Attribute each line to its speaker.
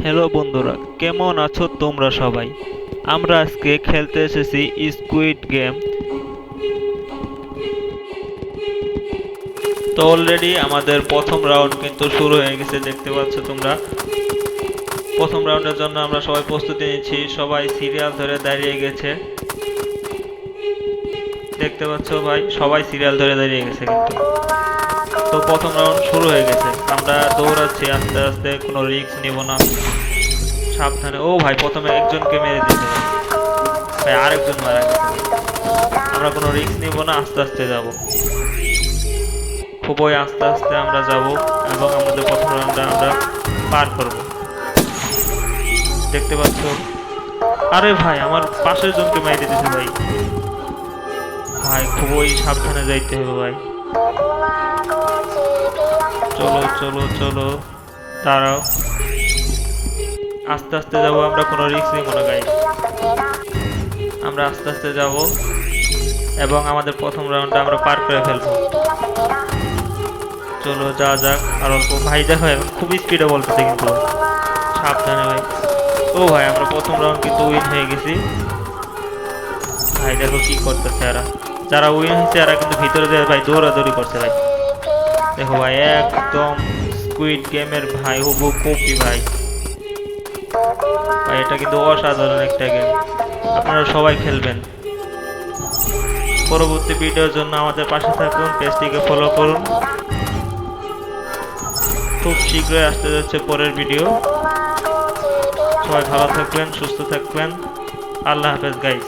Speaker 1: Hello বন্ধুরা, কেমন আছো তোমরা সবাই? আমরা আজকে খেলতে এসেছি স্কুইড গেম। তো অলরেডি আমাদের প্রথম রাউন্ড কিন্তু শুরু হয়ে গেছে, দেখতে পাচ্ছ তোমরা। প্রথম রাউন্ডের জন্য আমরা সবাই প্রস্তুতি নিচ্ছি, সবাই সিরিয়াল ধরে দাঁড়িয়ে গেছে। দেখতে পাচ্ছ ভাই, সবাই সিরিয়াল ধরে দাঁড়িয়ে গেছে কিন্তু। তো প্রথম রাউন্ড শুরু হয়ে গেছে, আমরা দৌড়াচ্ছি আস্তে আস্তে, কোনো রিস্ক নিব না, সাবধানে। ও ভাই, প্রথমে একজনকে মেরে দিতে ভাই, আরেকজন মারা গেছে। আমরা কোনো রিস্ক নিব না, আস্তে আস্তে যাব, খুবই আস্তে আস্তে আমরা যাব এবং আমাদের প্রথম রাউন্ডটা আমরা পার করব। দেখতে পাচ্ছ, আরে ভাই আমার পাশের জনকে মেরে দিতেছে ভাই। ভাই খুবই সাবধানে যাইতে হবে ভাই। চলো চলো চলো, দাঁড়াও, আস্তে আস্তে যাব, আমরা কোনো রিস্ক নিব না গাইস। আমরা আস্তে আস্তে যাব এবং আমাদের প্রথম রাউন্ডটা আমরা পার করে ফেলবো। চলো যা যাক, আর অল্প। ভাই দেখো এখন খুব স্পিডে বলতেছে কিন্তু, সাবধানে ভাই। ও ভাই, আমরা প্রথম রাউন্ড কিন্তু উইন হয়ে গেছি। ভাই দেখো কি করতেছে এরা, যারা উইন হয়েছে এরা কিন্তু ভিতরে দিয়ে ভাই দৌড়াদৌড়ি করছে ভাই। দেখো ভাই, একদম স্কুইড গেমের ভাই হুবহু কপি ভাই। ভাই এটা কিন্তু অসাধারণ একটা গেম, আপনারা সবাই খেলবেন। পরবর্তী ভিডিওর জন্য আমাদের পাশে থাকুন, পেজটিকে ফলো করুন। খুব শীঘ্রই আসতে যাচ্ছে পরের ভিডিও। সবাই ভালো থাকবেন, সুস্থ থাকবেন। আল্লাহ হাফেজ গাইস।